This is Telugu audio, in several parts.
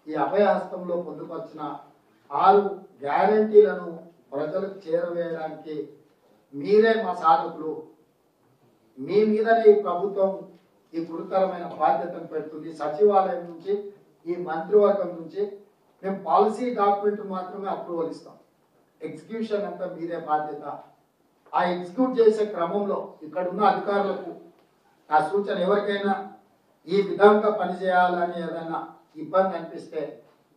ఈ అభయహస్తంలో పొందుపరిచిన 6 గ్యారంటీలను ప్రజలకు చేరవేయడానికి మీరే మా సాధకులు. మీ మీదనే ఈ ప్రభుత్వం ఈ గురుతరమైన బాధ్యతను పెడుతుంది. సచివాలయం నుంచి ఈ మంత్రివర్గం నుంచి మేము పాలసీ డాక్యుమెంట్ మాత్రమే అప్రూవల్ ఇస్తాం. ఎగ్జిక్యూషన్ అంతా మీరే బాధ్యత. ఆ ఎగ్జిక్యూట్ చేసే క్రమంలో ఇక్కడ ఉన్న అధికారులకు ఆ సూచన ఎవరికైనా ఈ విధంగా పనిచేయాలని ఏదైనా ఇబ్బంది అనిపిస్తే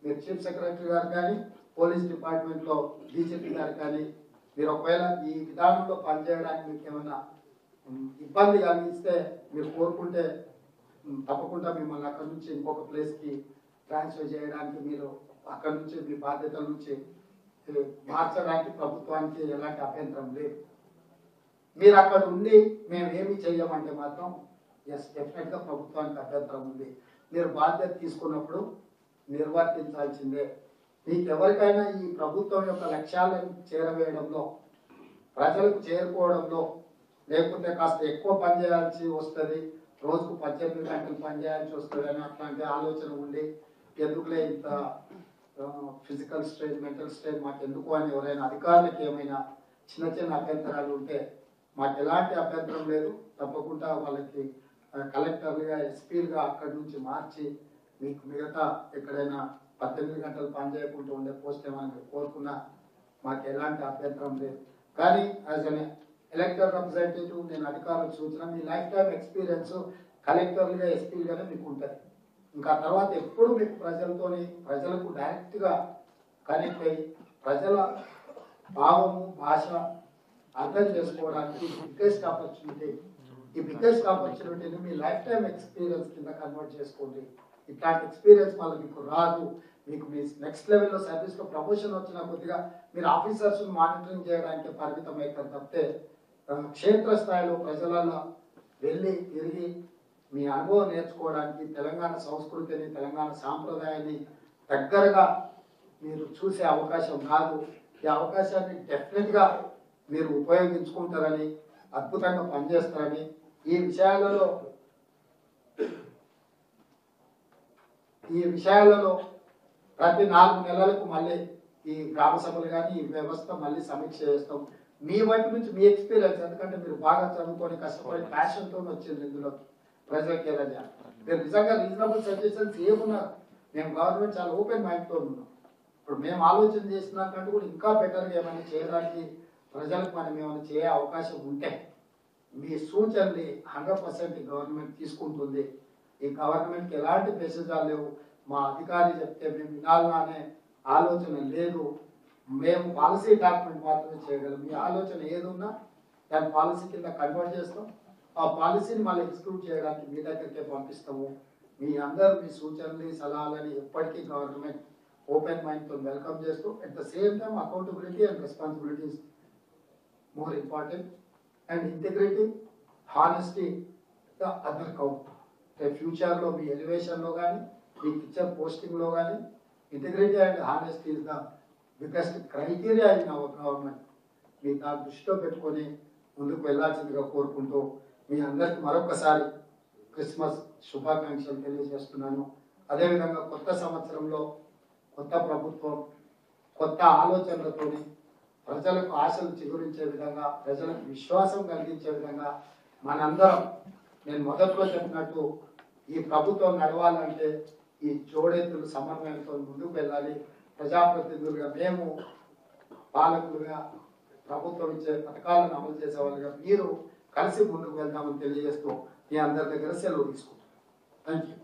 మీరు చీఫ్ సెక్రటరీ గారు కానీ పోలీస్ డిపార్ట్మెంట్లో డీజీపీ గారు కానీ మీరు ఒకవేళ ఈ విధానంలో పనిచేయడానికి మీకు ఏమైనా ఇబ్బంది కలిగిస్తే మీరు కోరుకుంటే తప్పకుండా మిమ్మల్ని అక్కడ నుంచి ఇంకొక ప్లేస్కి ట్రాన్స్ఫర్ చేయడానికి మీరు అక్కడ నుంచి మీ బాధ్యతల నుంచి మార్చడానికి ప్రభుత్వానికి ఎలాంటి అభ్యంతరం లేదు. మీరు అక్కడ ఉండి మేము ఏమి చేయమంటే మాత్రం ఎస్ డెఫినెట్గా ప్రభుత్వానికి అభ్యంతరం ఉంది. మీరు బాధ్యత తీసుకున్నప్పుడు నిర్వర్తించాల్సిందే. మీకు ఎవరికైనా ఈ ప్రభుత్వం యొక్క లక్ష్యాలను చేరవేయడంలో ప్రజలకు చేరుకోవడంలో లేకపోతే కాస్త ఎక్కువ పని చేయాల్సి వస్తుంది, రోజుకు 18 గంటలు పని చేయాల్సి వస్తుంది అని అట్లాంటి ఆలోచన ఉండి ఎందుకులే ఇంత ఫిజికల్ స్ట్రెయిన్ మెంటల్ స్ట్రెయిన్ మాకు ఎందుకు అని ఎవరైనా అధికారులకు ఏమైనా చిన్న చిన్న అభ్యంతరాలు ఉంటే మాకు ఎలాంటి అభ్యంతరం లేదు. తప్పకుండా వాళ్ళకి కలెక్టర్లుగా ఎస్పీలుగా అక్కడి నుంచి మార్చి మీకు మిగతా ఎక్కడైనా 18 గంటలు పని చేయకుండా ఉండే పోస్ట్ ఏమైనా కోరుకున్నా మాకు ఎలాంటి అభ్యంతరం లేదు. కానీ యాజ్ అన్ ఎలక్టెడ్ రిప్రజెంటేటివ్ నేను అధికారులకు సూచన మీ లైఫ్ టైం ఎక్స్పీరియన్స్ కలెక్టర్లుగా ఎస్పీలుగానే మీకు ఉంటుంది. ఇంకా తర్వాత ఎప్పుడు మీకు ప్రజలకు డైరెక్ట్గా కనెక్ట్ అయ్యి ప్రజల భావము భాష అర్థం చేసుకోవడానికి బిగ్గెస్ట్ ఆపర్చునిటీ. ఈ బిగ్గెస్ట్ ఆపర్చునిటీని మీ లైఫ్ టైం ఎక్స్పీరియన్స్ కింద కన్వర్ట్ చేసుకోండి. ఇట్లాంటి ఎక్స్పీరియన్స్ మళ్ళీ మీకు రాదు. మీకు మీ నెక్స్ట్ లెవెల్లో సర్వీస్లో ప్రమోషన్ వచ్చిన కొద్దిగా మీరు ఆఫీసర్స్ మానిటరింగ్ చేయడానికి పరిమితం అవుతారు తప్పితే క్షేత్రస్థాయిలో ప్రజలలో వెళ్ళి తిరిగి మీ అనుభవం నేర్చుకోవడానికి తెలంగాణ సంస్కృతిని తెలంగాణ సాంప్రదాయాన్ని దగ్గరగా మీరు చూసే అవకాశం కాదు. ఈ అవకాశాన్ని డెఫినెట్గా మీరు ఉపయోగించుకుంటారని అద్భుతంగా పనిచేస్తారని ఈ విషయాలలో ప్రతి 4 నెలలకు మళ్ళీ ఈ గ్రామ సభలు కానీ ఈ వ్యవస్థ మళ్ళీ సమీక్ష చేస్తాం. మీ వైపు నుంచి మీ ఎక్స్పీరియన్స్ ఎందుకంటే మీరు బాగా చదువుకొని కష్టపడి ప్యాషన్తో వచ్చింది ఇందులోకి ప్రజలకి ఏదైనా మీరు నిజంగా రీజనబుల్ సజెషన్స్ ఏమున్నారు. మేము గవర్నమెంట్ చాలా ఓపెన్ మైండ్తో ఉన్నాం. ఇప్పుడు మేము ఆలోచన చేసినాకంటే కూడా ఇంకా బెటర్గా ఏమైనా చేయడానికి ప్రజలకు మనం ఏమైనా చేయ అవకాశం ఉంటే మీ సూచనలు 100% గవర్నమెంట్ తీసుకుంటుంది. ఈ గవర్నమెంట్కి ఎలాంటి మెసేజాలు లేవు. మా అధికారి చెప్తే మేము వినాలనే ఆలోచన లేదు. మేము పాలసీ డాక్యుమెంట్ మాత్రమే చేయగలం. మీ ఆలోచన ఏదున్నా దాని పాలసీ కింద కన్వర్ట్ చేస్తాం. ఆ పాలసీని మళ్ళీ ఎగ్జిక్యూట్ చేయడానికి మీ దగ్గరికే పంపిస్తాము. మీ అందరూ మీ సూచనలు సలహాలని ఎప్పటికీ గవర్నమెంట్ ఓపెన్ మైండ్తో వెల్కమ్ చేస్తూ at the same time accountability and responsibilities more important and integrity honesty the other count. ఫ్యూచర్లో మీ ఎలివేషన్లో కానీ మీ టీచర్ పోస్టింగ్లో కానీ integrity and honesty is the biggest criteria in our government. మీ దాన్ని దృష్టిలో పెట్టుకొని ముందుకు వెళ్ళాల్సిందిగా కోరుకుంటూ మీ అందరికీ మరొకసారి క్రిస్మస్ శుభాకాంక్షలు తెలియజేస్తున్నాను. అదేవిధంగా కొత్త సంవత్సరంలో కొత్త ప్రభుత్వం కొత్త ఆలోచనలతో ప్రజలకు ఆశలు చిగురించే విధంగా ప్రజలకు విశ్వాసం కలిగించే విధంగా మనందరం నేను మొదట్లో చెప్పినట్టు ఈ ప్రభుత్వం నడవాలంటే ఈ జోడెత్తులు సమన్వయంతో ముందుకు వెళ్ళాలి. ప్రజాప్రతినిధులుగా మేము పాలకులుగా ప్రభుత్వం ఇచ్చే పథకాలను అమలు చేసే వాళ్ళుగా మీరు కలిసి ముందుకు వెళ్దామని తెలియజేస్తూ మీ అందరి దగ్గర సెలవు తీసుకుంటాం. Thank you.